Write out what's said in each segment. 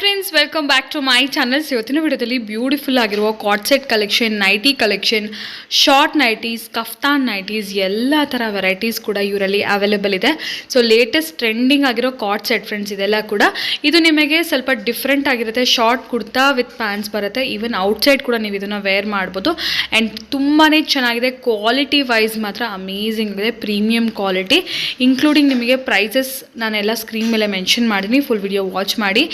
Friends, welcome back to my channels. ಇವತ್ತಿನ ವಿಡಿಯೋದಲ್ಲಿ beautiful ಆಗಿರುವ cord set collection, nighty collection, short nighties, kaftan nighties ಎಲ್ಲ ಥರ varieties ಕೂಡ ಇವರಲ್ಲಿ ಅವೈಲೇಬಲ್ ಇದೆ. ಸೊ ಲೇಟೆಸ್ಟ್ ಟ್ರೆಂಡಿಂಗ್ ಆಗಿರೋ ಕಾಟ್ ಸೆಟ್ ಫ್ರೆಂಡ್ಸ್ ಇದೆಲ್ಲ ಕೂಡ. ಇದು ನಿಮಗೆ ಸ್ವಲ್ಪ ಡಿಫ್ರೆಂಟ್ ಆಗಿರುತ್ತೆ. ಶಾರ್ಟ್ ಕುರ್ತಾ ವಿತ್ ಪ್ಯಾಂಟ್ಸ್ ಬರುತ್ತೆ. ಈವನ್ ಔಟ್ಸೈಡ್ ಕೂಡ ನೀವು ಇದನ್ನು ವೇರ್ ಮಾಡ್ಬೋದು. ಆ್ಯಂಡ್ ತುಂಬಾ ಚೆನ್ನಾಗಿದೆ. ಕ್ವಾಲಿಟಿ ವೈಸ್ ಮಾತ್ರ ಅಮೇಝಿಂಗ್ ಇದೆ. ಪ್ರೀಮಿಯಂ ಕ್ವಾಲಿಟಿ, ಇನ್ಕ್ಲೂಡಿಂಗ್ ನಿಮಗೆ ಪ್ರೈಸಸ್ ನಾನೆಲ್ಲ ಸ್ಕ್ರೀನ್ ಮೇಲೆ ಮೆನ್ಷನ್ ಮಾಡಿದ್ದೀನಿ. ಫುಲ್ ವಿಡಿಯೋ ವಾಚ್ ಮಾಡಿ.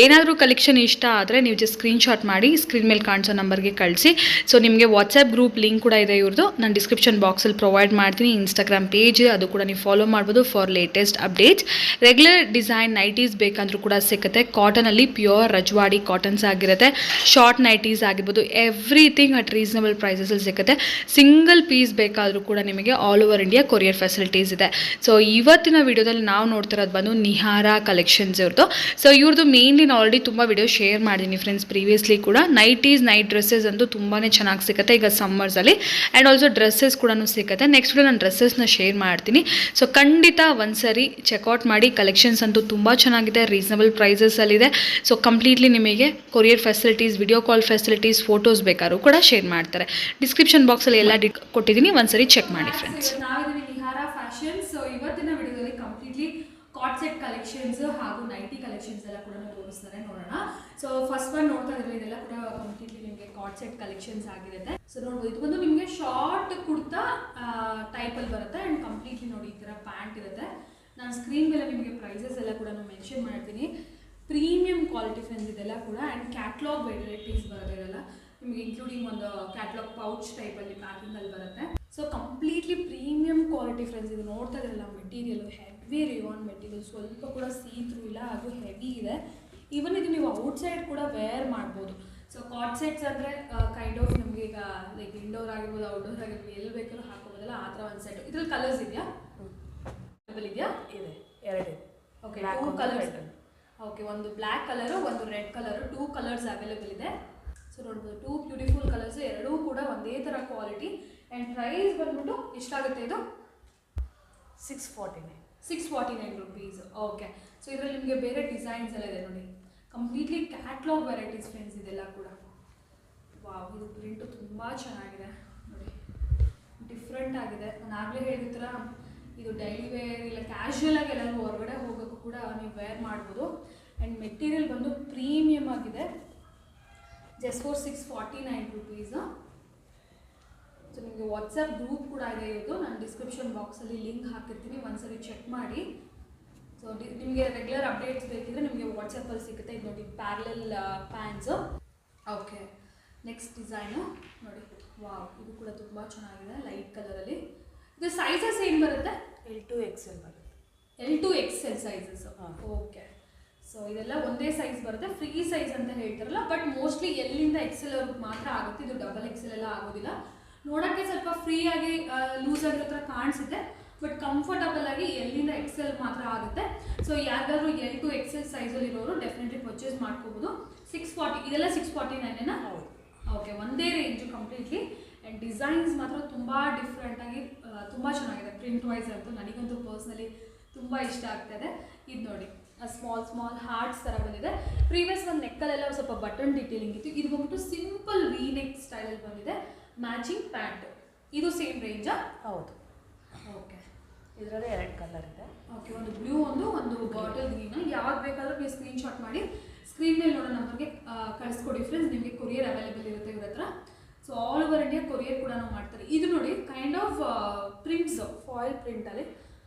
ಏನಾದರೂ ಕಲೆಕ್ಷನ್ ಇಷ್ಟ ಆದರೆ ನೀವು ಜಸ್ಟ್ ಸ್ಕ್ರೀನ್ಶಾಟ್ ಮಾಡಿ ಸ್ಕ್ರೀನ್ ಮೇಲೆ ಕಾಣಿಸೋ ನಂಬರ್ಗೆ ಕಳಿಸಿ. ಸೊ ನಿಮಗೆ ವಾಟ್ಸಪ್ ಗ್ರೂಪ್ ಲಿಂಕ್ ಕೂಡ ಇದೆ ಇವ್ರದ್ದು, ನಾನು ಡಿಸ್ಕ್ರಿಪ್ಷನ್ ಬಾಕ್ಸಲ್ಲಿ ಪ್ರೊವೈಡ್ ಮಾಡ್ತೀನಿ. ಇನ್ಸ್ಟಾಗ್ರಾಮ್ ಪೇಜ್ ಅದು ಕೂಡ ನೀವು ಫಾಲೋ ಮಾಡ್ಬೋದು for latest updates. Regular design nighties ಬೇಕಂದ್ರೂ ಕೂಡ ಸಿಗುತ್ತೆ. ಕಾಟನಲ್ಲಿ ಪ್ಯೂರ್ ರಜ್ವಾಡಿ ಕಾಟನ್ಸ್ ಆಗಿರುತ್ತೆ. ಶಾರ್ಟ್ ನೈಟೀಸ್ ಆಗಿರ್ಬೋದು, ಎವ್ರಿಥಿಂಗ್ ಅಟ್ ರೀಸನಬಲ್ ಪ್ರೈಸಸಲ್ಲಿ ಸಿಗುತ್ತೆ. ಸಿಂಗಲ್ ಪೀಸ್ ಬೇಕಾದರೂ ಕೂಡ ನಿಮಗೆ all over India courier facilities ಇದೆ. ಸೊ ಇವತ್ತಿನ ವಿಡಿಯೋದಲ್ಲಿ ನಾವು ನೋಡ್ತಿರೋದು ಬಂದು ನಿಹಾರ ಕಲೆಕ್ಷನ್ಸ್ ಇವ್ರದ್ದು. ಸೊ ಇವ್ರದ್ದು ಮೇನ್ಲಿ ನಾನು ಆಲ್ರೆಡಿ ತುಂಬ ವಿಡಿಯೋ ಶೇರ್ ಮಾಡಿದ್ದೀನಿ ಫ್ರೆಂಡ್ಸ್ ಪ್ರೀವಿಯಸ್ಲಿ ಕೂಡ. ನೈಟೀಸ್, ನೈಟ್ ಡ್ರೆಸ್ಸಸ್ ಅಂತೂ ತುಂಬಾ ಚೆನ್ನಾಗಿ ಸಿಗುತ್ತೆ ಈಗ ಸಮ್ಮರ್ಸಲ್ಲಿ. ಆ್ಯಂಡ್ ಆಲ್ಸೋ ಡ್ರೆಸ್ಸಸ್ ಕೂಡ ಸಿಗುತ್ತೆ. ನೆಕ್ಸ್ಟ್ ವಿಡಿಯೋ ನಾನು ಡ್ರೆಸ್ಸಸ್ನ ಶೇರ್ ಮಾಡ್ತೀನಿ. ಸೊ ಖಂಡಿತ ಒಂದ್ಸರಿ ಚೆಕ್ಔಟ್ ಮಾಡಿ. ಕಲೆಕ್ಷನ್ಸ್ ಅಂತೂ ತುಂಬ ಚೆನ್ನಾಗಿದೆ, ರೀಸನಬಲ್ ಪ್ರೈಸಸಲ್ಲಿದೆ. ಸೊ ಕಂಪ್ಲೀಟ್ಲಿ ನಿಮಗೆ courier facilities, video call facilities, photos ಬೇಕಾದ್ರೂ ಕೂಡ ಶೇರ್ ಮಾಡ್ತಾರೆ. ಡಿಸ್ಕ್ರಿಪ್ಷನ್ ಬಾಕ್ಸಲ್ಲಿ ಎಲ್ಲ ಕೊಟ್ಟಿದ್ದೀನಿ, ಒಂದ್ಸರಿ ಚೆಕ್ ಮಾಡಿ ಫ್ರೆಂಡ್ಸ್. ನಾವಿದ್ದೀವಿ ನಿಹಾರ ಫ್ಯಾಷನ್. ಸೊ ಇವತ್ತಿನ ವಿಡಿಯೋದಲ್ಲಿ ಕಂಪ್ಲೀಟ್ಲಿ ಕಾಟ್ ಸೆಟ್ ಕಲೆಕ್ಷನ್ಸ್ ಹಾಗೂ ನೈಟಿ ಕಲೆಕ್ಷನ್ಸ್ ಎಲ್ಲ ಕೂಡ ತೋರಿಸ್ತಾರೆ, ನೋಡೋಣ. ಸೊ ಫಸ್ಟ್ ಒನ್ ನೋಡ್ತಾ ಇದ್ರೆ ಇದೆಲ್ಲ ಕೂಡ ಕಂಪ್ಲೀಟ್ಲಿ ನಿಮಗೆ ಕಾಟ್ ಸೆಟ್ ಕಲೆಕ್ಷನ್ಸ್ ಆಗಿರುತ್ತೆ. ಸೊ ನೋಡ್ಬೋದು, ಇದು ಬಂದು ನಿಮಗೆ ಶಾರ್ಟ್ ಕುರ್ತಾ ಟೈಪಲ್ಲಿ ಬರುತ್ತೆ. ಆ್ಯಂಡ್ ಕಂಪ್ಲೀಟ್ಲಿ ನೋಡಿ ಈ ಥರ ಪ್ಯಾಂಟ್ ಇರುತ್ತೆ. ನಾನು ಸ್ಕ್ರೀನ್ ಮೇಲೆ ನಿಮಗೆ ಪ್ರೈಸಸ್ ಎಲ್ಲ ಕೂಡ ಮೆನ್ಷನ್ ಮಾಡ್ತೀನಿ. ಪ್ರೀಮಿಯಂ ಕ್ವಾಲಿಟಿ ಫ್ರೆಂಡ್ಸ್ ಇದೆಲ್ಲ ಕೂಡ. ಆ್ಯಂಡ್ ಕ್ಯಾಟ್ಲಾಗ್ ವೆರೈಟೀಸ್ ಬರುತ್ತೆ ಇದೆಲ್ಲ ನಿಮಗೆ, ಇನ್ಕ್ಲೂಡಿಂಗ್ ಒಂದು ಕ್ಯಾಟ್ಲಾಗ್ ಪೌಚ್ ಟೈಪಲ್ಲಿ ಪ್ಯಾಕಿಂಗಲ್ಲಿ ಬರುತ್ತೆ. So completely premium quality friends. ಇದು ನೋಡ್ತಾ ಇದ್ರಲ್ಲ, ಮೆಟೀರಿಯಲ್ ಹೆವಿ ರಿಯಾನ್ ಮೆಟೀರಿಯಲ್, ಸ್ವಲ್ಪ ಕೂಡ ಸೀತ್ರೂ ಇಲ್ಲ, ಹಾಗೂ ಹೆವಿ ಇದೆ. ಈವನ್ ಇದು ನೀವು ಔಟ್ಸೈಡ್ ಕೂಡ ವೇರ್ ಮಾಡ್ಬೋದು. ಸೊ ಕಾಟ್ ಸೆಟ್ಸ್ ಅಂದರೆ ಕೈಂಡ್ ಆಫ್ ನಮಗೆ ಈಗ ಲೈಕ್ ಇಂಡೋರ್ ಆಗಿರ್ಬೋದು, ಔಟ್ಡೋರ್ ಆಗಿರ್ಬೋದು, ಎಲ್ಲಿ ಬೇಕಾದ್ರೂ ಹಾಕೋಬೋದಲ್ಲ, ಆ ಥರ ಒಂದು ಸೆಟ್. ಇದ್ರಲ್ಲಿ ಕಲರ್ಸ್ ಇದೆಯಾ? ಅವೈಲೇಬಲ್ ಇದೆಯಾ? ಇದೆ, ಎರಡಿದೆ. Okay, 2 colours. ಓಕೆ, ಒಂದು ಬ್ಲ್ಯಾಕ್ ಕಲರು, ಒಂದು ರೆಡ್ ಕಲರು, 2 ಕಲರ್ಸ್ ಅವೈಲೇಬಲ್ ಇದೆ. ಸೊ ನೋಡ್ಬೋದು, 2 ಬ್ಯೂಟಿಫುಲ್ ಕಲರ್ಸ್, ಎರಡೂ ಕೂಡ ಒಂದೇ ಥರ ಕ್ವಾಲಿಟಿ. ಆ್ಯಂಡ್ ಪ್ರೈಸ್ ಬಂದ್ಬಿಟ್ಟು ಎಷ್ಟಾಗುತ್ತೆ ಇದು? 649 rupees. ಓಕೆ, ಸೊ ಇದರಲ್ಲಿ ನಿಮಗೆ ಬೇರೆ ಡಿಸೈನ್ಸ್ ಎಲ್ಲ ಇದೆ ನೋಡಿ. ಕಂಪ್ಲೀಟ್ಲಿ ಕ್ಯಾಟ್ಲಾಗ್ ವೆರೈಟೀಸ್ ಫ್ರೆಂಡ್ಸ್ ಇದೆಲ್ಲ ಕೂಡ. ವಾವ್, ಇದು ಪ್ರಿಂಟು ತುಂಬ ಚೆನ್ನಾಗಿದೆ ನೋಡಿ, ಡಿಫ್ರೆಂಟ್ ಆಗಿದೆ. ನಾನು ಆಗಲೇ ಹೇಳಿದ ಥರ ಇದು ಡೈಲಿ ವೇರ್ ಇಲ್ಲ ಕ್ಯಾಶುಯಲ್ ಆಗಿ ಎಲ್ಲರೂ ಹೊರಗಡೆ ಹೋಗೋಕ್ಕೂ ಕೂಡ ನೀವು ವೇರ್ ಮಾಡ್ಬೋದು. ಆ್ಯಂಡ್ ಮೆಟೀರಿಯಲ್ ಬಂದು ಪ್ರೀಮಿಯಮ್ ಆಗಿದೆ. Just for 649 rupees. ಸೊ ನಿಮಗೆ ವಾಟ್ಸಪ್ ಗ್ರೂಪ್ ಕೂಡ ಇದೆ ಇರೋದು, ನಾನು ಡಿಸ್ಕ್ರಿಪ್ಷನ್ ಬಾಕ್ಸಲ್ಲಿ ಲಿಂಕ್ ಹಾಕಿರ್ತೀನಿ, ಒಂದ್ಸರಿ ಚೆಕ್ ಮಾಡಿ. ಸೊ ನಿಮಗೆ ರೆಗ್ಯುಲರ್ ಅಪ್ಡೇಟ್ಸ್ ಬೇಕಿದ್ರೆ ನಿಮಗೆ ವಾಟ್ಸಪ್ಪಲ್ಲಿ ಸಿಗುತ್ತೆ. ಇದು ನೋಡಿ parallel pants. Okay, next design ನೋಡಿ. ವಾವ್, ಇದು ಕೂಡ ತುಂಬ ಚೆನ್ನಾಗಿದೆ, ಲೈಟ್ ಕಲರಲ್ಲಿ. ಇದು ಸೈಜಸ್ ಏನು ಬರುತ್ತೆ? L2XL ಬರುತ್ತೆ. L2XL sizes. ಓಕೆ, ಸೊ ಇದೆಲ್ಲ ಒಂದೇ ಸೈಜ್ ಬರುತ್ತೆ, ಫ್ರೀ ಸೈಜ್ ಅಂತ ಹೇಳ್ತಾರಲ್ಲ. ಬಟ್ ಮೋಸ್ಟ್ಲಿ ಎಲ್ಲಿಂದ XL ಅವ್ರಿಗೆ ಮಾತ್ರ ಆಗುತ್ತೆ, ಇದು ಡಬಲ್ XL ಎಲ್ಲ ಆಗೋದಿಲ್ಲ. ನೋಡೋಕ್ಕೆ ಸ್ವಲ್ಪ ಫ್ರೀ ಆಗಿ ಲೂಸ್ ಆಗಿರೋ ಥರ ಕಾಣಿಸುತ್ತೆ, ಬಟ್ ಕಂಫರ್ಟಬಲ್ ಆಗಿ ಎಲ್ಲಿಂದ XL ಮಾತ್ರ ಆಗುತ್ತೆ. ಸೊ ಯಾರಿಗಾದ್ರೂ L2XL ಸೈಜಲ್ಲಿ ಇರೋರು ಡೆಫಿನೆಟ್ಲಿ ಪರ್ಚೇಸ್ ಮಾಡ್ಕೋಬೋದು. 640, ಇದೆಲ್ಲ 649 ಹೌದು. ಓಕೆ, ಒಂದೇ ರೇಂಜು ಕಂಪ್ಲೀಟ್ಲಿ. ಆ್ಯಂಡ್ ಡಿಸೈನ್ಸ್ ಮಾತ್ರ ತುಂಬ ಡಿಫ್ರೆಂಟಾಗಿ ತುಂಬ ಚೆನ್ನಾಗಿದೆ. ಪ್ರಿಂಟ್ ವೈಸ್ ಅಂತೂ ನನಗಂತೂ ಪರ್ಸ್ನಲಿ ತುಂಬ ಇಷ್ಟ ಆಗ್ತಾಯಿದೆ. ಇದು ನೋಡಿ, ಸ್ಮಾಲ್ ಹಾರ್ಟ್ಸ್ ಥರ ಬಂದಿದೆ. ಪ್ರೀವಿಯಸ್ ಒಂದು ನೆಕ್ಕಲ್ಲೆಲ್ಲ ಸ್ವಲ್ಪ ಬಟನ್ ಡಿಟೇಲಿಂಗ್ ಇತ್ತು. ಇದು ಬಂದ್ಬಿಟ್ಟು ಸಿಂಪಲ್ ವಿ ನೆಕ್ ಸ್ಟೈಲಲ್ಲಿ ಬಂದಿದೆ. Matching pant. ಇದು ಸೇಮ್ ರೇಂಜಾ? ಹೌದು. ಓಕೆ, ಇದರಲ್ಲಿ 2 ಕಲರ್ ಇದೆ. ಓಕೆ, ಒಂದು ಬ್ಲೂ, ಒಂದು ಬಾಟಲ್ ಗ್ರೀನ್. ಯಾವಾಗ ಬೇಕಾದರೂ ನೀವು ಸ್ಕ್ರೀನ್ಶಾಟ್ ಮಾಡಿ ಸ್ಕ್ರೀನ್ ಮೇಲೆ ನೋಡೋ ನಂಬರ್ಗೆ ಕಳಿಸ್ಕೊಡಿ ಫ್ರೆಂಡ್ಸ್. ನಿಮಗೆ ಕೊರಿಯರ್ ಅವೈಲೇಬಲ್ ಇರುತ್ತೆ ಇವ್ರ ಹತ್ರ. So all over India courier ಕೂಡ ನಾವು ಮಾಡ್ತಾರೆ. ಇದು ನೋಡಿ ಕೈಂಡ್ ಆಫ್ ಪ್ರಿಂಟ್ಸ್, ಫಾಯಿಲ್ ಪ್ರಿಂಟಲ್ಲಿ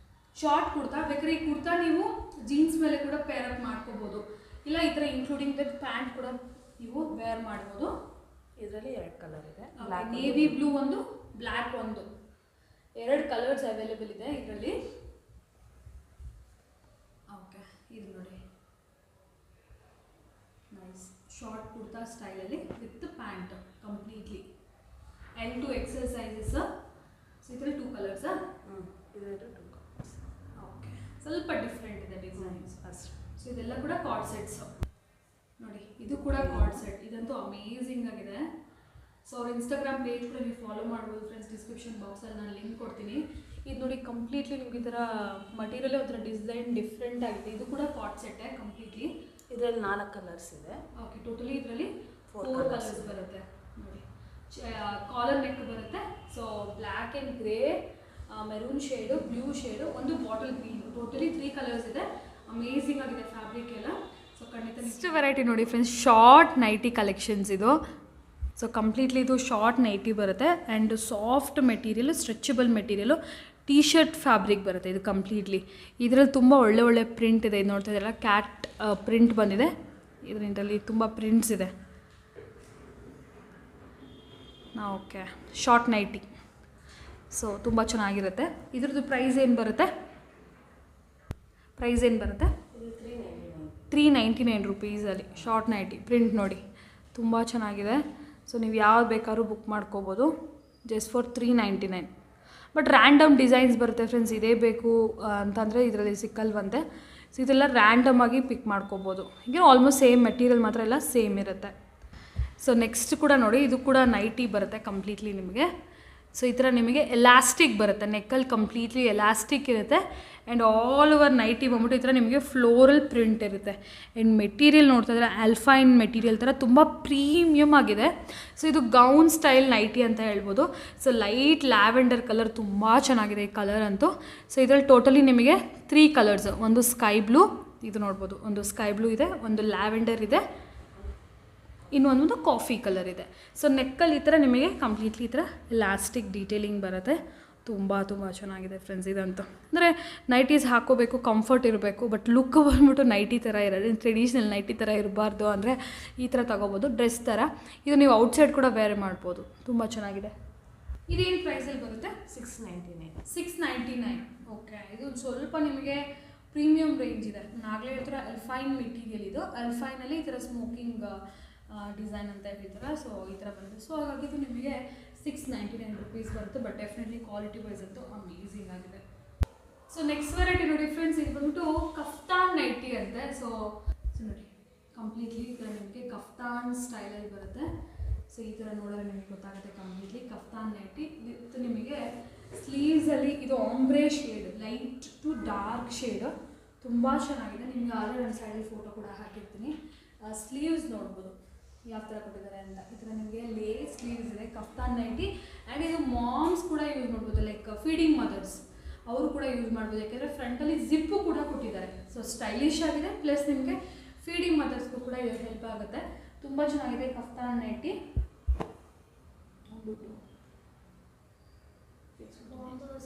ಶಾರ್ಟ್ ಕುರ್ತಾ. ಬೇಕಾದ್ರೆ ಈ ಕುರ್ತಾ ನೀವು ಜೀನ್ಸ್ ಮೇಲೆ ಕೂಡ ಪೇರ್ ಅಪ್ ಮಾಡ್ಕೋಬೋದು, ಇಲ್ಲ ಈ ಥರ ಇನ್ಕ್ಲೂಡಿಂಗ್ ವಿತ್ ಪ್ಯಾಂಟ್ ಕೂಡ ನೀವು ವೇರ್ ಮಾಡ್ಬೋದು. ಇದರಲ್ಲಿ 2 ಕಲರ್ ಇದೆ, ನೇವಿ ಬ್ಲೂ ಒಂದು, ಬ್ಲ್ಯಾಕ್ ಒಂದು, 2 ಕಲರ್ಸ್ ಅವೈಲೇಬಲ್ ಇದೆ ಇದರಲ್ಲಿ. ಓಕೆ, ಇದು ನೋಡಿ ನೈಸ್ ಶಾರ್ಟ್ ಕುರ್ತಾ ಸ್ಟೈಲಲ್ಲಿ with pant completely. L2XL sizes. So ಇದರಲ್ಲಿ 2 ಕಲರ್ಸಾ? ಇದರಲ್ಲಿ 2 ಕಲರ್ಸ್. ಓಕೆ, ಸ್ವಲ್ಪ ಡಿಫ್ರೆಂಟ್ ಇದೆ ಡಿಸೈನ್ಸ್ ಅಷ್ಟೇ. ಸೊ ಇದೆಲ್ಲ ಕೂಡ ಕಾರ್ಡ್ ಸೆಟ್ಸು ನೋಡಿ. ಇದು ಕೂಡ ಕಾರ್ಡ್ ಸೆಟ್, ಇದಂತೂ ಅಮೇಝಿಂಗ್ ಆಗಿದೆ. ಸೊ ಅವ್ರ ಇನ್ಸ್ಟಾಗ್ರಾಮ್ ಪೇಜ್ ಕೂಡ ನೀವು ಫಾಲೋ ಮಾಡ್ಬೋದು ಫ್ರೆಂಡ್ಸ್. ಡಿಸ್ಕ್ರಿಪ್ಷನ್ ಬಾಕ್ಸಲ್ಲಿ ನಾನು ಲಿಂಕ್ ಕೊಡ್ತೀನಿ. ಇದು ನೋಡಿ ಕಂಪ್ಲೀಟ್ಲಿ ನಿಮ್ಗೆ ಈ ಥರ ಮಟೀರಿಯಲ್ ಒಂಥರ ಡಿಸೈನ್ ಡಿಫ್ರೆಂಟ್ ಆಗಿದೆ. ಇದು ಕೂಡ ಕಾರ್ಡ್ ಸೆಟ್ಟೇ ಕಂಪ್ಲೀಟ್ಲಿ. ಇದರಲ್ಲಿ 4 ಕಲರ್ಸ್ ಇದೆ. ಓಕೆ, ಟೋಟಲಿ ಇದರಲ್ಲಿ Four 4 colours ಕಲರ್ಸ್ ಬರುತ್ತೆ ನೋಡಿ. ಕಾಲರ್ ನೆಕ್ ಬರುತ್ತೆ. So black and grey, maroon shade, blue shade, ಒಂದು ಬಾಟಲ್ ಗ್ರೀನ್, ಟೋಟಲಿ 3 ಕಲರ್ಸ್ ಇದೆ. ಅಮೇಝಿಂಗ್ ಆಗಿದೆ ಫ್ಯಾಬ್ರಿಕ್ ಎಲ್ಲ. ಸೊ ಖಂಡಿತ ನೆಕ್ಸ್ಟ್ ವೆರೈಟಿ ನೋಡಿ ಫ್ರೆಂಡ್ಸ್, ಶಾರ್ಟ್ ನೈಟಿ ಕಲೆಕ್ಷನ್ಸ್ ಇದು. ಸೊ ಕಂಪ್ಲೀಟ್ಲಿ ಇದು ಶಾರ್ಟ್ ನೈಟಿ ಬರುತ್ತೆ and soft material, stretchable material, T shirt fabric ಬರುತ್ತೆ ಇದು ಕಂಪ್ಲೀಟ್ಲಿ. ಇದರಲ್ಲಿ ತುಂಬ ಒಳ್ಳೆ ಪ್ರಿಂಟ್ ಇದೆ. ಇದು ನೋಡ್ತಾ ಇದ್ದೀರಲ್ಲ, ಕ್ಯಾಟ್ ಪ್ರಿಂಟ್ ಬಂದಿದೆ. ಇದರಲ್ಲಿ ತುಂಬ ಪ್ರಿಂಟ್ಸ್ ಇದೆ. Okay, short nighty. ಸೊ ತುಂಬ ಚೆನ್ನಾಗಿರುತ್ತೆ. ಇದ್ರದ್ದು ಪ್ರೈಸ್ ಏನು ಬರುತ್ತೆ? ಇದು 399. 399 ರುಪೀಸಲ್ಲಿ ಶಾರ್ಟ್ ನೈಟಿ ಪ್ರಿಂಟ್ ನೋಡಿ, ತುಂಬ ಚೆನ್ನಾಗಿದೆ. ಸೊ ನೀವು ಯಾವ್ದು ಬೇಕಾದ್ರೂ ಬುಕ್ ಮಾಡ್ಕೋಬೋದು just for 399. But random designs ಬರುತ್ತೆ ಫ್ರೆಂಡ್ಸ್. ಇದೇ ಬೇಕು ಅಂತಂದರೆ ಇದರಲ್ಲಿ ಸಿಕ್ಕಲ್ವಂತೆ. ಸೊ ಇದೆಲ್ಲ ರ್ಯಾಂಡಮ್ ಆಗಿ ಪಿಕ್ ಮಾಡ್ಕೋಬೋದು. ಹೀಗೆ ಆಲ್ಮೋಸ್ಟ್ ಸೇಮ್ ಮೆಟೀರಿಯಲ್ ಮಾತ್ರ ಎಲ್ಲ ಸೇಮ್ ಇರುತ್ತೆ. ಸೊ ನೆಕ್ಸ್ಟ್ ಕೂಡ ನೋಡಿ, ಇದು ಕೂಡ ನೈಟಿ ಬರುತ್ತೆ ಕಂಪ್ಲೀಟ್ಲಿ ನಿಮಗೆ. ಸೊ ಈ ಥರ ನಿಮಗೆ ಎಲಾಸ್ಟಿಕ್ ಬರುತ್ತೆ, ನೆಕ್ಕಲ್ಲಿ ಕಂಪ್ಲೀಟ್ಲಿ ಎಲಾಸ್ಟಿಕ್ ಇರುತ್ತೆ ಆ್ಯಂಡ್ ಆಲ್ ಓವರ್ ನೈಟಿ ಬಂದ್ಬಿಟ್ಟು ಈ ಥರ ನಿಮಗೆ ಫ್ಲೋರಲ್ ಪ್ರಿಂಟ್ ಇರುತ್ತೆ. ಆ್ಯಂಡ್ ಮೆಟೀರಿಯಲ್ ನೋಡ್ತಾ ಇದ್ರೆ ಆಲ್ಫೈನ್ ಮೆಟೀರಿಯಲ್ ಥರ ತುಂಬ ಪ್ರೀಮಿಯಮ್ ಆಗಿದೆ. ಸೊ ಇದು ಗೌನ್ ಸ್ಟೈಲ್ ನೈಟಿ ಅಂತ ಹೇಳ್ಬೋದು. ಸೊ ಲೈಟ್ ಲ್ಯಾವೆಂಡರ್ ಕಲರ್, ತುಂಬ ಚೆನ್ನಾಗಿದೆ ಈ ಕಲರ್ ಅಂತೂ. ಸೊ ಇದರಲ್ಲಿ ಟೋಟಲಿ ನಿಮಗೆ 3 ಕಲರ್ಸ್, ಒಂದು ಸ್ಕೈ ಬ್ಲೂ, ಇದು ನೋಡ್ಬೋದು, ಒಂದು ಸ್ಕೈ ಬ್ಲೂ ಇದೆ, ಒಂದು ಲ್ಯಾವೆಂಡರ್ ಇದೆ, ಇನ್ನೊಂದು ಕಾಫಿ ಕಲರ್ ಇದೆ. ಸೊ ನೆಕ್ಕಲ್ಲಿ ಈ ಥರ ನಿಮಗೆ ಕಂಪ್ಲೀಟ್ಲಿ ಈ ಥರ ಎಲಾಸ್ಟಿಕ್ ಡೀಟೇಲಿಂಗ್ ಬರುತ್ತೆ. ತುಂಬ ಚೆನ್ನಾಗಿದೆ ಫ್ರೆಂಡ್ಸ್ ಇದಂತೂ. ಅಂದರೆ ನೈಟೀಸ್ ಹಾಕೋಬೇಕು, ಕಂಫರ್ಟ್ ಇರಬೇಕು, ಬಟ್ ಲುಕ್ ಬಂದ್ಬಿಟ್ಟು ನೈಟಿ ಥರ ಇರೋದು, ಟ್ರೆಡಿಷ್ನಲ್ ನೈಟಿ ಥರ ಇರಬಾರ್ದು ಅಂದರೆ ಈ ಥರ ತೊಗೋಬೋದು, ಡ್ರೆಸ್ ಥರ. ಇದು ನೀವು ಔಟ್ಸೈಡ್ ಕೂಡ ವೇರ್ ಮಾಡ್ಬೋದು, ತುಂಬ ಚೆನ್ನಾಗಿದೆ. ಇದೇನು ಪ್ರೈಸಲ್ಲಿ ಬರುತ್ತೆ? 699. 699. ಓಕೆ, ಇದು ಸ್ವಲ್ಪ ನಿಮಗೆ ಪ್ರೀಮಿಯಂ ರೇಂಜ್ ಇದೆ. ನಾಗಲೇ ಹೇಳ್ತಾರೆ ಅಲ್ಫೈನ್ ಮೆಟೀರಿಯಲ್ ಇದು. ಅಲ್ಫೈನಲ್ಲಿ ಈ ಥರ ಸ್ಮೋಕಿಂಗ್ ಡಿಸೈನ್ ಅಂತ ಹೇಳ್ತಾರೆ. ಸೊ ಈ ಥರ ಬರುತ್ತೆ. ಸೊ ಹಾಗಾಗಿ ಇದು ನಿಮಗೆ 699 ರುಪೀಸ್ ಬರುತ್ತೆ. ಬಟ್ ಡೆಫಿನೆಟ್ಲಿ ಕ್ವಾಲಿಟಿ ವೈಸ್ ಅಂತೂ ಅಮೇಝಿಂಗ್ ಆಗಿದೆ. ಸೊ ನೆಕ್ಸ್ಟ್ ವೆರೈಟಿ ನೋಡಿ ಫ್ರೆಂಡ್ಸ್, ಇದು ಬಂದ್ಬಿಟ್ಟು ಕಫ್ತಾನ್ ನೈಟಿ ಅಂತೆ. ಸೊ ನೋಡಿ ಕಂಪ್ಲೀಟ್ಲಿ ಈ ಥರ ನಿಮಗೆ ಕಫ್ತಾನ್ ಸ್ಟೈಲಲ್ಲಿ ಬರುತ್ತೆ. ಸೊ ಈ ಥರ ನೋಡಿದ್ರೆ ನಿಮಗೆ ಗೊತ್ತಾಗುತ್ತೆ ಕಂಪ್ಲೀಟ್ಲಿ ಕಫ್ತಾನ್ ನೈಟಿ ವಿತ್ ನಿಮಗೆ ಸ್ಲೀವ್ಸಲ್ಲಿ ಇದು ombre shade, light to dark shade, ತುಂಬ ಚೆನ್ನಾಗಿದೆ. ನಿಮಗೆ ಆಲ್ರೆಡಿ ನನ್ನ ಸೈಡಲ್ಲಿ ಫೋಟೋ ಕೂಡ ಹಾಕಿರ್ತೀನಿ. ಸ್ಲೀವ್ಸ್ ನೋಡ್ಬೋದು ಯಾವ ಥರ ಕೊಟ್ಟಿದ್ದಾರೆ ಅಂತ. ಈ ಥರ ನಿಮಗೆ ಲೇಸ್ ಸ್ಲೀವ್ಸ್ ಇದೆ, ಕಫ್ತಾನ್ ನೈಟಿ. ಆ್ಯಂಡ್ ಇದು ಮಾಮ್ಸ್ ಕೂಡ ಯೂಸ್ ಮಾಡ್ಬೋದು, ಲೈಕ್ ಫೀಡಿಂಗ್ ಮದರ್ಸ್ ಅವರು ಕೂಡ ಯೂಸ್ ಮಾಡ್ಬೋದು. ಯಾಕೆಂದರೆ ಫ್ರಂಟಲ್ಲಿ ಜಿಪ್ಪು ಕೂಡ ಕೊಟ್ಟಿದ್ದಾರೆ. ಸೊ ಸ್ಟೈಲಿಶ್ ಆಗಿದೆ, ಪ್ಲಸ್ ನಿಮಗೆ ಫೀಡಿಂಗ್ ಮದರ್ಸ್ಗೂ ಕೂಡ ಇದು ಹೆಲ್ಪ್ ಆಗುತ್ತೆ. ತುಂಬ ಚೆನ್ನಾಗಿದೆ ಕಫ್ತಾನ್ ನೈಟಿ.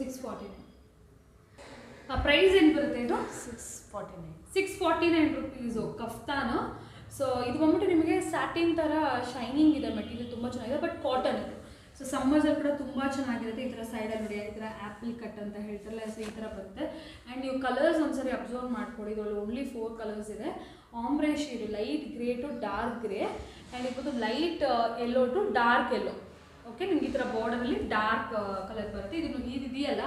649. ಪ್ರೈಸ್ ಏನು ಬರುತ್ತೆ ಇದು? 649 ರುಪೀಸು ಕಫ್ತಾನು. ಸೊ ಇದು ಬಂದ್ಬಿಟ್ಟು ನಿಮಗೆ ಸ್ಯಾಟಿನ್ ಥರ ಶೈನಿಂಗ್ ಇದೆ ಮೆಟೀರಿಯಲ್, ತುಂಬ ಚೆನ್ನಾಗಿದೆ. ಬಟ್ ಕಾಟನ್ ಇದು. ಸೊ ಸಮ್ಮರ್ಸಲ್ಲಿ ಕೂಡ ತುಂಬ ಚೆನ್ನಾಗಿರುತ್ತೆ. ಈ ಥರ ಸೈಡಲ್ಲಿ ನೋಡಿ, ಈ ಥರ ಆ್ಯಪಲ್ ಕಟ್ ಅಂತ ಹೇಳ್ತಾರಲ್ಲ, ಸೊ ಈ ಥರ ಬರುತ್ತೆ. ಆ್ಯಂಡ್ ನೀವು ಕಲರ್ಸ್ ಒಂದ್ಸರಿ ಅಬ್ಸರ್ವ್ ಮಾಡ್ಕೊಳ್ಳಿ. ಇದರಲ್ಲಿ ಓನ್ಲಿ 4 ಕಲರ್ಸ್ ಇದೆ. Ombre shade, light grey to dark grey, and ಇದು light yellow to dark yellow. Okay, ನಿಮ್ಗೆ ಈ ಥರ ಬಾರ್ಡರಲ್ಲಿ ಡಾರ್ಕ್ ಕಲರ್ ಬರುತ್ತೆ. ಇದು ಇದೆಯಲ್ಲ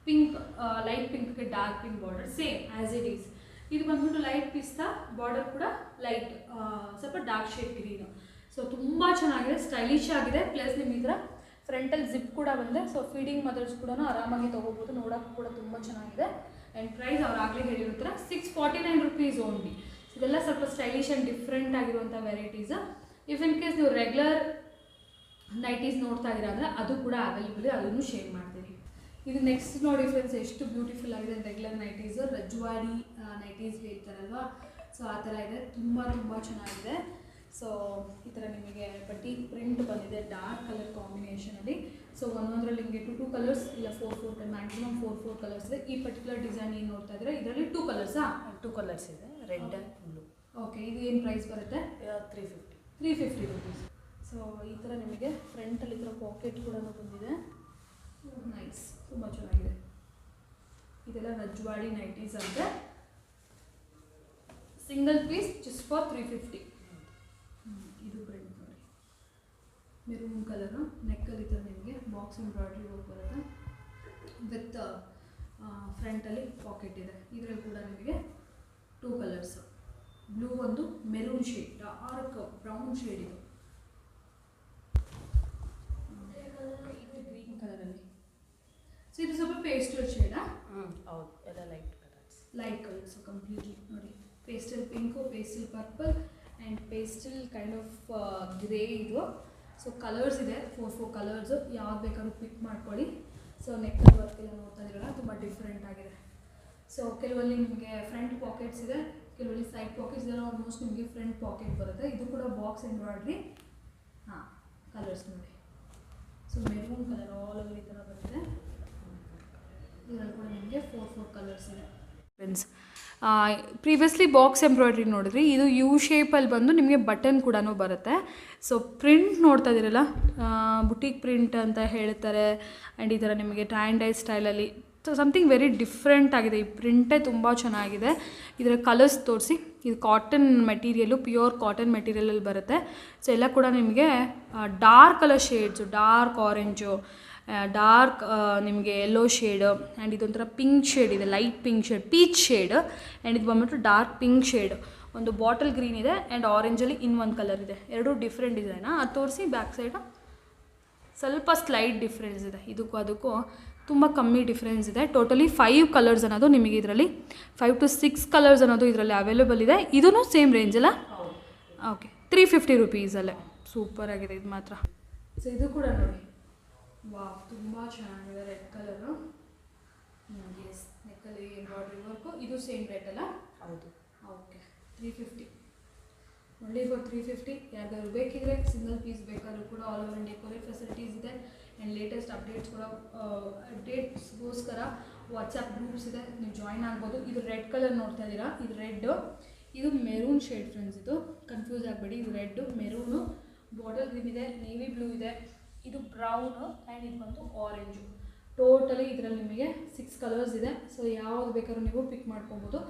ಪಿಂಕ್, ಲೈಟ್ ಪಿಂಕ್ಗೆ dark pink border, same as it is. ಇದು ಬಂದ್ಬಿಟ್ಟು ಲೈಟ್ ಪಿಸ್ತಾ, ಬಾರ್ಡರ್ ಕೂಡ ಲೈಟ್ ಸ್ವಲ್ಪ ಡಾರ್ಕ್ ಶೇಡ್ ಗ್ರೀನು. ಸೊ ತುಂಬ ಚೆನ್ನಾಗಿದೆ, ಸ್ಟೈಲಿಶ್ ಆಗಿದೆ. ಪ್ಲಸ್ ನಿಮ್ಗೆ ಈ ಥರ ಫ್ರಂಟಲ್ಲಿ ಜಿಪ್ ಕೂಡ ಬಂದೆ. ಸೊ ಫೀಡಿಂಗ್ ಮದರ್ಸ್ ಕೂಡ ಆರಾಮಾಗಿ ತೊಗೋಬೋದು, ನೋಡೋಕ್ಕೂ ಕೂಡ ತುಂಬ ಚೆನ್ನಾಗಿದೆ. ಆ್ಯಂಡ್ ಪ್ರೈಸ್ ಅವ್ರು ಆಗಲೇ ಹೇಳಿರ್ತಾರೆ 649 ರುಪೀಸ್ ಓನ್ಲಿ. ಇದೆಲ್ಲ ಸ್ವಲ್ಪ ಸ್ಟೈಲಿಶ್ ಆ್ಯಂಡ್ ಡಿಫ್ರೆಂಟ್ ಆಗಿರುವಂಥ ವೆರೈಟೀಸ್. ಇಫ್ ಇನ್ ಕೇಸ್ ನೀವು ರೆಗ್ಯುಲರ್ ನೈಟೀಸ್ ನೋಡ್ತಾ ಇದ್ದೀರಾ ಅಂದರೆ ಅದು ಕೂಡ ಅವೈಲೇಬಲ್, ಅದನ್ನು ಶೇರ್ ಮಾಡ್ತೀನಿ. ಇದು ನೆಕ್ಸ್ಟ್ ನೋಡಿ ಫ್ರೆಂಡ್ಸ್, ಎಷ್ಟು ಬ್ಯೂಟಿಫುಲ್ ಆಗಿದೆ. Regular nighties, Rajwadi nighties ಹೇಳ್ತಾರಲ್ವಾ, so ಆ ಥರ ಇದೆ. ತುಂಬ ಚೆನ್ನಾಗಿದೆ. ಸೊ ಈ ಥರ ನಿಮಗೆ ಬಟ್ಟಿ ಪ್ರಿಂಟ್ ಬಂದಿದೆ ಡಾರ್ಕ್ ಕಲರ್ ಕಾಂಬಿನೇಷನಲ್ಲಿ. ಸೊ ಒಂದೊಂದರಲ್ಲಿ ನಿಮಗೆ 2 ಕಲರ್ಸ್ ಇಲ್ಲ 4 ಮ್ಯಾಕ್ಸಿಮಮ್ 4 ಕಲರ್ಸ್ ಇದೆ. ಈ ಪರ್ಟಿಕ್ಯುಲರ್ ಡಿಸೈನ್ ಏನು ನೋಡ್ತಾ ಇದ್ರೆ ಇದರಲ್ಲಿ 2 ಕಲರ್ಸಾ? 2 ಕಲರ್ಸ್ ಇದೆ, ರೆಡ್ ಆ್ಯಂಡ್ ಬ್ಲೂ. ಓಕೆ, ಇದು ಏನು ಪ್ರೈಸ್ ಬರುತ್ತೆ? 350 ರುಪೀಸ್. ಸೊ ಈ ಥರ ನಿಮಗೆ ಫ್ರಂಟಲ್ಲಿ ಈ ಥರ ಪಾಕೆಟ್ ಕೂಡ ಬಂದಿದೆ. ನೈಸ್, ತುಂಬ ಚೆನ್ನಾಗಿದೆ. ಇದೆಲ್ಲ ರಜ್ವಾಡಿ ನೈಟೀಸ್ ಅಂತೆ. Single piece just for 350. ಇದು ಪ್ರಿಂಟ್ ನೋಡಿ, ಮೆರೂನ್ ಕಲರು, ನೆಕ್ಕಲ್ಲಿ ಈ ಥರ ನಿಮಗೆ ಬಾಕ್ಸ್ ಎಂಬ್ರಾಯ್ಡ್ರಿ ವರ್ಕ್ ಬರುತ್ತೆ ವಿತ್ ಫ್ರಂಟಲ್ಲಿ ಪಾಕೆಟ್ ಇದೆ. ಇದರಲ್ಲಿ ಕೂಡ ನಿಮಗೆ 2 ಕಲರ್ಸ್, ಬ್ಲೂ ಒಂದು, maroon shade, dark brown shade ಇದು. ಇದು ಗ್ರೀನ್ ಕಲರಲ್ಲಿ. ಸೊ ಇದು ಸ್ವಲ್ಪ ಪೇಸ್ಟಲ್ ಶೇಡಾ? ಹೌದು, ಎಲ್ಲ light colours. Light colours completely ನೋಡಿ. Pastel pink, pastel purple and pastel kind of grey ಇದು. ಸೊ ಕಲರ್ಸ್ ಇದೆ, 4 ಕಲರ್ಸು, ಯಾವ್ದು ಬೇಕಾದ್ರೂ ಪಿಕ್ ಮಾಡ್ಕೊಳ್ಳಿ. ಸೊ ನೆಕ್ಕಲ್ ವರ್ಕ್ ಎಲ್ಲ ನೋಡ್ತಾ ಇದ್ದೀರಲ್ಲ, ತುಂಬ ಡಿಫ್ರೆಂಟ್ ಆಗಿದೆ. ಸೊ ಕೆಲವಲ್ಲಿ ನಿಮಗೆ ಫ್ರಂಟ್ ಪಾಕೆಟ್ಸ್ ಇದೆ, ಕೆಲವಲ್ಲಿ ಸೈಡ್ ಪಾಕೆಟ್ಸ್ ಇದೆ. ಆಲ್ಮೋಸ್ಟ್ ನಿಮಗೆ ಫ್ರಂಟ್ ಪಾಕೆಟ್ ಬರುತ್ತೆ. ಇದು ಕೂಡ ಬಾಕ್ಸ್ ಎಂಬ್ರಾಯ್ಡ್ರಿ. ಹಾಂ, ಕಲರ್ಸ್ ನೋಡಿ. So maroon colour all over ಈ ಥರ ಬರುತ್ತೆ. ಇದರಲ್ಲಿ ಕೂಡ ನಿಮಗೆ 4 ಕಲರ್ಸ್ ಇದೆ ಫ್ರೆಂಡ್ಸ್. ಪ್ರೀವಿಯಸ್ಲಿ ಬಾಕ್ಸ್ ಎಂಬ್ರಾಯ್ಡ್ರಿ ನೋಡಿದ್ರಿ, ಇದು ಯು ಶೇಪಲ್ಲಿ ಬಂದು ನಿಮಗೆ ಬಟನ್ ಕೂಡ ಬರುತ್ತೆ. ಸೊ ಪ್ರಿಂಟ್ ನೋಡ್ತಾ ಇದ್ದೀರಲ್ಲ, ಬುಟೀಕ್ ಪ್ರಿಂಟ್ ಅಂತ ಹೇಳ್ತಾರೆ. ಆ್ಯಂಡ್ ಈ ಥರ ನಿಮಗೆ ಟೈ ಆ್ಯಂಡ್ ಡೈ ಸ್ಟೈಲಲ್ಲಿ ಸೊ ಸಮಥಿಂಗ್ ವೆರಿ ಡಿಫ್ರೆಂಟ್ ಆಗಿದೆ. ಈ ಪ್ರಿಂಟೇ ತುಂಬ ಚೆನ್ನಾಗಿದೆ. ಇದರ ಕಲರ್ಸ್ ತೋರಿಸಿ. ಇದು ಕಾಟನ್ ಮೆಟೀರಿಯಲ್ಲು, ಪ್ಯೂರ್ ಕಾಟನ್ ಮೆಟೀರಿಯಲಲ್ಲಿ ಬರುತ್ತೆ. ಸೊ ಎಲ್ಲ ಕೂಡ ನಿಮಗೆ dark colour shades, dark orange, dark ನಿಮಗೆ ಯೆಲ್ಲೋ ಶೇಡು, ಆ್ಯಂಡ್ ಇದೊಂಥರ ಪಿಂಕ್ ಶೇಡ್ ಇದೆ, light pink shade, peach shade, and ಇದು ಬಂದ್ಬಿಟ್ಟು ಡಾರ್ಕ್ ಪಿಂಕ್ ಶೇಡ್. ಒಂದು ಬಾಟಲ್ ಗ್ರೀನ್ ಇದೆ ಆ್ಯಂಡ್ ಆರೆಂಜಲ್ಲಿ ಇನ್ನೊಂದು ಕಲರ್ ಇದೆ. ಎರಡೂ ಡಿಫ್ರೆಂಟ್ ಡಿಸೈನಾ. ಅದು ತೋರಿಸಿ. ಬ್ಯಾಕ್ ಸೈಡು ಸ್ವಲ್ಪ ಸ್ಲೈಟ್ ಡಿಫ್ರೆನ್ಸ್ ಇದೆ. ಇದಕ್ಕೂ ಅದಕ್ಕೂ ತುಂಬ ಕಮ್ಮಿ ಡಿಫ್ರೆನ್ಸ್ ಇದೆ. ಟೋಟಲಿ 5 ಕಲರ್ಸ್ ಅನ್ನೋದು ನಿಮಗೆ ಇದರಲ್ಲಿ 5 to 6 ಕಲರ್ಸ್ ಅನ್ನೋದು ಇದರಲ್ಲಿ ಅವೈಲೇಬಲ್ ಇದೆ. ಇದೂ ಸೇಮ್ ರೇಂಜಲ್ಲ? ಓಕೆ, 350 ರುಪೀಸಲ್ಲೇ. ಸೂಪರ್ ಆಗಿದೆ ಇದು ಮಾತ್ರ. ಸೊ ಇದು ಕೂಡ ನೋಡಿ, ವಾವ್, ತುಂಬ ಚೆನ್ನಾಗಿದೆ. Red colour. ಎಸ್, ನೆಕ್ಕಲ್ಲಿ ಎಂಬ್ರಾಯ್ಡ್ರಿ ವರ್ಕು. ಇದು ಸೇಮ್ ರೇಟ್ ಅಲ್ಲ? ಹೌದು. ಓಕೆ, 350. ಒಳ್ಳೆ ಫಾರ್ 350. ಯಾರಿಗಾದ್ರು ಬೇಕಿದ್ರೆ ಸಿಂಗಲ್ ಪೀಸ್ ಬೇಕಾದ್ರೂ ಕೂಡ all over India courier facilities ಇದೆ. ಆ್ಯಂಡ್ ಲೇಟೆಸ್ಟ್ ಅಪ್ಡೇಟ್ಸ್ ಕೂಡ ಅಪ್ಡೇಟ್ಸ್ಗೋಸ್ಕರ ವಾಟ್ಸಪ್ ಗ್ರೂಪ್ಸ್ ಇದೆ, ನೀವು ಜಾಯ್ನ್ ಆಗ್ಬೋದು. ಇದು ರೆಡ್ ಕಲರ್ ನೋಡ್ತಾ ಇದ್ದೀರಾ, ಇದು ರೆಡ್ಡು, ಇದು ಮೆರೂನ್ ಶೇಡ್ ಫ್ರೆಂಡ್ಸ್. ಇದು ಕನ್ಫ್ಯೂಸ್ ಆಗಬೇಡಿ. ಇದು ರೆಡ್ಡು, ಮೆರೂನು, ಬಾಟಲ್ ಗ್ರೀನ್ ಇದೆ, ನೇವಿ ಬ್ಲೂ ಇದೆ, ಇದು ಬ್ರೌನು, ಆ್ಯಂಡ್ ಇದು ಬಂದು ಆರೆಂಜು. ಟೋಟಲಿ ಇದರಲ್ಲಿ ನಿಮಗೆ 6 ಕಲರ್ಸ್ ಇದೆ. ಸೊ ಯಾವ್ದು ಬೇಕಾದ್ರೂ ನೀವು ಪಿಕ್ ಮಾಡ್ಕೊಬೋದು.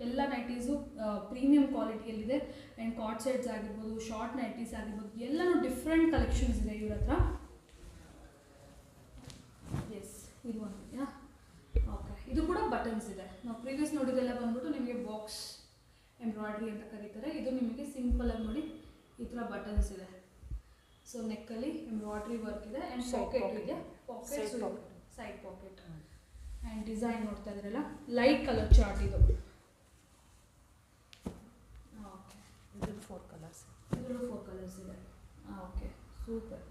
ಎಲ್ಲ ನೈಟೀಸು ಪ್ರೀಮಿಯಂ ಕ್ವಾಲಿಟಿಯಲ್ಲಿದೆ. ಆ್ಯಂಡ್ ಕಾರ್ಡ್ ಸೆಟ್ಸ್ ಆಗಿರ್ಬೋದು, ಶಾರ್ಟ್ ನೈಟೀಸ್ ಆಗಿರ್ಬೋದು, ಎಲ್ಲನೂ ಡಿಫ್ರೆಂಟ್ ಕಲೆಕ್ಷನ್ಸ್ ಇದೆ ಇವ್ರ ಹತ್ರ. ಎಸ್, ಇದು ಒಂದು ಇದೆಯಾ? ಓಕೆ, ಇದು ಕೂಡ ಬಟನ್ಸ್ ಇದೆ. ನಾವು ಪ್ರೀವಿಯಸ್ ನೋಡಿದೆಲ್ಲ ಬಂದ್ಬಿಟ್ಟು ನಿಮಗೆ ಬಾಕ್ಸ್ ಎಂಬ್ರಾಯ್ಡ್ರಿ ಅಂತ ಕರೀತಾರೆ. ಇದು ನಿಮಗೆ ಸಿಂಪಲಾಗಿ ನೋಡಿ ಈ ಥರ ಬಟನ್ಸ್ ಇದೆ. ಸೊ ನೆಕ್ಕಲ್ಲಿ ಎಂಬ್ರಾಯ್ಡ್ರಿ ವರ್ಕ್ ಇದೆ ಆ್ಯಂಡ್ ಪಾಕೆಟ್ ಇದೆ, pockets, side packet. And design ನೋಡ್ತಾ ಇದ್ದೀರಲ್ಲ, ಲೈಟ್ ಕಲರ್ ಚಾರ್ಟ್ ಇದು. ಓಕೆ, ಇದರಲ್ಲಿ 4 ಕಲರ್ಸ್. ಇದರಲ್ಲೂ 4 ಕಲರ್ಸ್ ಇದೆ. Okay, super.